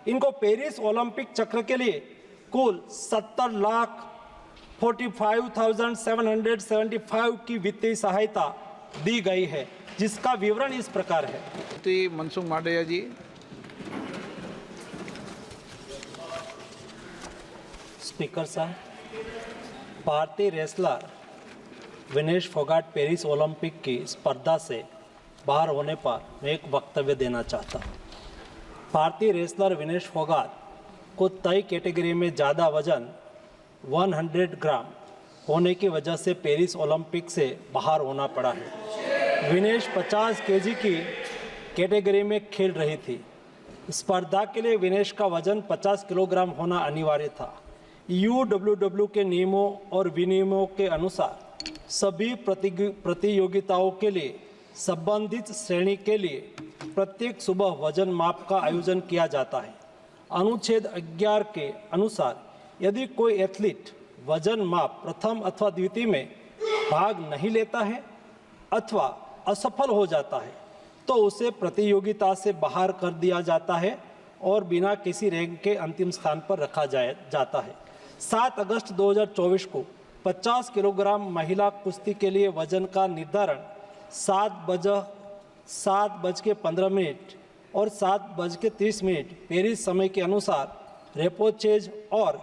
इनको Paris Olympic चक्र के लिए कुल 70,45,775 की वित्तीय सहायता दी गई है, जिसका विवरण इस प्रकार है। मनसुख मांडविया जी। स्पीकर साहब, भारतीय wrestler Vinesh Phogat Paris Olympic की स्पर्धा से बाहर होने पर मैं एक वक्तव्य देना चाहता हूँ। भारतीय रेसलर विनेश फोगाट को तय कैटेगरी में ज़्यादा वजन 100 ग्राम होने की वजह से पेरिस ओलंपिक से बाहर होना पड़ा है। विनेश 50 केजी की कैटेगरी में खेल रही थी। स्पर्धा के लिए विनेश का वजन 50 किलोग्राम होना अनिवार्य था। UWW के नियमों और विनियमों के अनुसार सभी प्रतियोगिताओं के लिए संबंधित श्रेणी के लिए प्रत्येक सुबह वजन माप का आयोजन किया जाता है। अनुच्छेद 11 के अनुसार यदि कोई एथलीट वजन माप प्रथम अथवा द्वितीय में भाग नहीं लेता है अथवा असफल हो जाता है तो उसे प्रतियोगिता से बाहर कर दिया जाता है और बिना किसी रैंक के अंतिम स्थान पर रखा जाता है। 7 अगस्त 2024 को 50 किलोग्राम महिला कुश्ती के लिए वजन का निर्धारण 7:15 और 7:30 पेरिस समय के अनुसार रेपोचेज और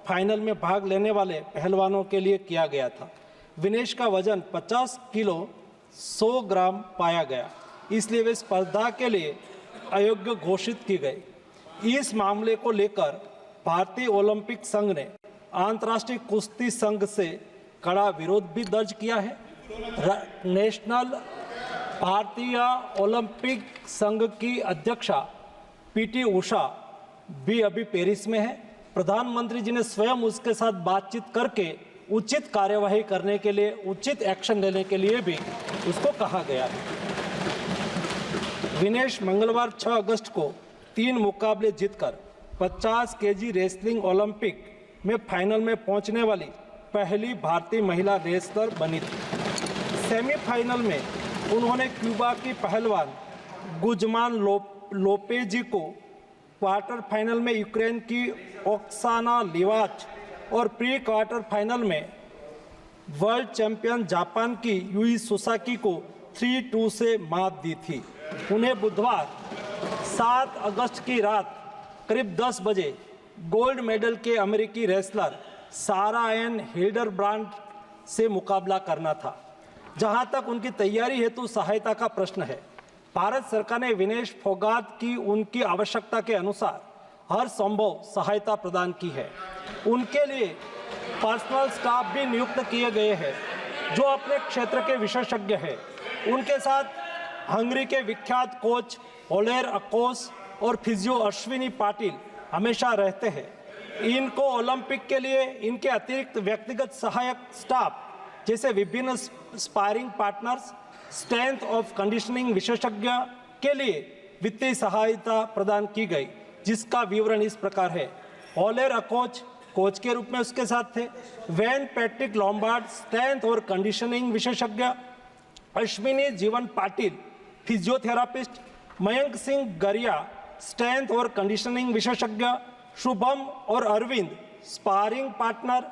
फाइनल में भाग लेने वाले पहलवानों के लिए किया गया था। विनेश का वजन 50 किलो 100 ग्राम पाया गया, इसलिए वे स्पर्धा के लिए अयोग्य घोषित की गई। इस मामले को लेकर भारतीय ओलंपिक संघ ने अंतर्राष्ट्रीय कुश्ती संघ से कड़ा विरोध भी दर्ज किया है। नेशनल भारतीय ओलंपिक संघ की अध्यक्षा PT उषा भी अभी पेरिस में है। प्रधानमंत्री जी ने स्वयं उसके साथ बातचीत करके उचित कार्यवाही करने के लिए, उचित एक्शन लेने के लिए भी उसको कहा गया है। विनेश मंगलवार 6 अगस्त को 3 मुकाबले जीतकर 50 केजी रेसलिंग ओलंपिक में फाइनल में पहुंचने वाली पहली भारतीय महिला रेसलर बनी थी। सेमीफाइनल में उन्होंने क्यूबा की पहलवान गुजमान लोपेजी को, क्वार्टर फाइनल में यूक्रेन की ओक्साना लिवाच और प्री क्वार्टर फाइनल में वर्ल्ड चैंपियन जापान की यूई सुसाकी को 3-2 से मात दी थी। उन्हें बुधवार 7 अगस्त की रात करीब 10 बजे गोल्ड मेडल के अमेरिकी रेसलर सारा एन हिल्डरब्रांड से मुकाबला करना था। जहां तक उनकी तैयारी हेतु सहायता का प्रश्न है, भारत सरकार ने विनेश फोगाट की उनकी आवश्यकता के अनुसार हर संभव सहायता प्रदान की है। उनके लिए पर्सनल स्टाफ भी नियुक्त किए गए हैं जो अपने क्षेत्र के विशेषज्ञ हैं। उनके साथ हंगरी के विख्यात कोच ओलेर अकोस और फिजियो अश्विनी पाटिल हमेशा रहते हैं। इनको ओलंपिक के लिए इनके अतिरिक्त व्यक्तिगत सहायक स्टाफ जैसे विभिन्न sparring partners, strength of conditioning विशेषज्ञ के लिए वित्तीय सहायता प्रदान की गई, जिसका विवरण इस प्रकार है। ओलेर अकोच कोच के रूप में उसके साथ थे, वैन पैट्रिक लॉम्बार्ड स्ट्रेंथ और कंडीशनिंग विशेषज्ञ, अश्विनी जीवन पाटिल फिजियोथेरापिस्ट, मयंक सिंह गरिया स्ट्रेंथ और कंडीशनिंग विशेषज्ञ, शुभम और अरविंद स्पारिंग पार्टनर।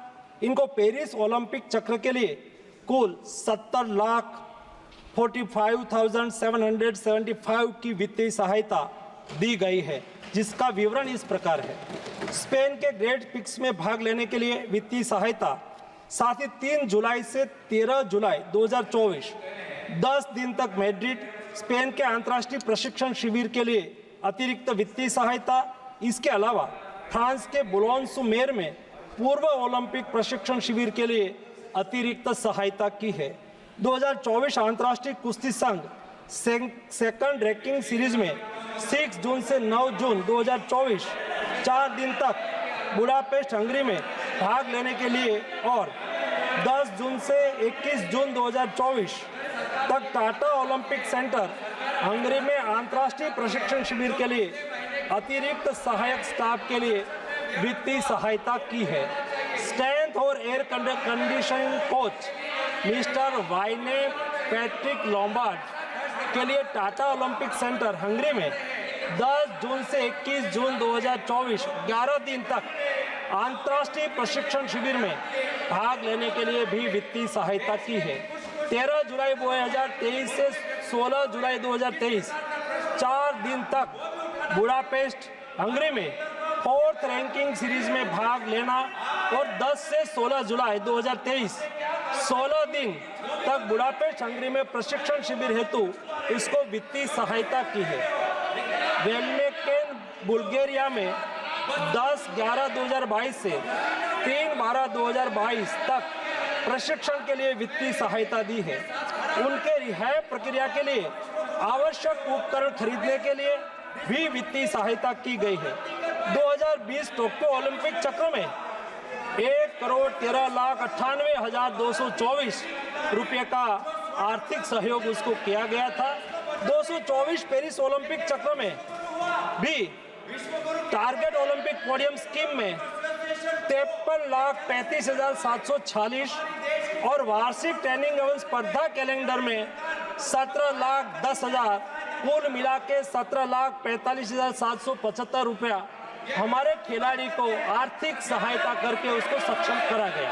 इनको पेरिस ओलंपिक चक्र के लिए कुल 70,45,775 की वित्तीय सहायता दी गई है, जिसका विवरण इस प्रकार है। स्पेन के ग्रेट पिक्स में भाग लेने के लिए वित्तीय सहायता, साथ ही 3 जुलाई से 13 जुलाई 2024 10 दिन तक मैड्रिड स्पेन के अंतर्राष्ट्रीय प्रशिक्षण शिविर के लिए अतिरिक्त वित्तीय सहायता। इसके अलावा फ्रांस के बुलोन-sur-mer में पूर्व ओलंपिक प्रशिक्षण शिविर के लिए अतिरिक्त सहायता की है। 2024 अंतर्राष्ट्रीय कुश्ती संघ सेकंड रैंकिंग सीरीज में 6 जून से 9 जून 2024 4 दिन तक बुडापेस्ट हंगरी में भाग लेने के लिए और 10 जून से 21 जून 2024 तक टाटा ओलंपिक सेंटर हंगरी में अंतर्राष्ट्रीय प्रशिक्षण शिविर के लिए अतिरिक्त सहायक स्टाफ के लिए वित्तीय सहायता की है। स्ट्रेंथ और air conditioning coach mister Wayne Patrick Lombard के लिए टाटा ओलंपिक सेंटर हंगरी में 10 जून से 21 जून 2024 11 दिन तक अंतर्राष्ट्रीय प्रशिक्षण शिविर में भाग लेने के लिए भी वित्तीय सहायता की है। 13 जुलाई 2023 से 16 जुलाई 2023 4 दिन तक बुडापेस्ट हंगरी में 4th रैंकिंग सीरीज में भाग लेना और 10 से 16 जुलाई 2023 16 दिन तक बुडापेस्ट हंगरी में प्रशिक्षण शिविर हेतु इसको वित्तीय सहायता की है। वेलमेकेन बुल्गारिया में 10/11/2022 से 3/12/2022 तक प्रशिक्षण के लिए वित्तीय सहायता दी है। उनके रिहाई प्रक्रिया के लिए आवश्यक उपकरण खरीदने के लिए भी वित्तीय सहायता की गई है। 2020 टोक्यो ओलंपिक चक्र में 1,13,98,224 रुपये का आर्थिक सहयोग उसको किया गया था। 224 पेरिस ओलंपिक चक्र में भी टारगेट ओलंपिक पोडियम स्कीम में 53,35,746 और वार्षिक ट्रेनिंग एवं स्पर्धा कैलेंडर में 17,10,000 कुल मिला के 17,45,775 रुपया हमारे खिलाड़ी को आर्थिक सहायता करके उसको सक्षम करा गया।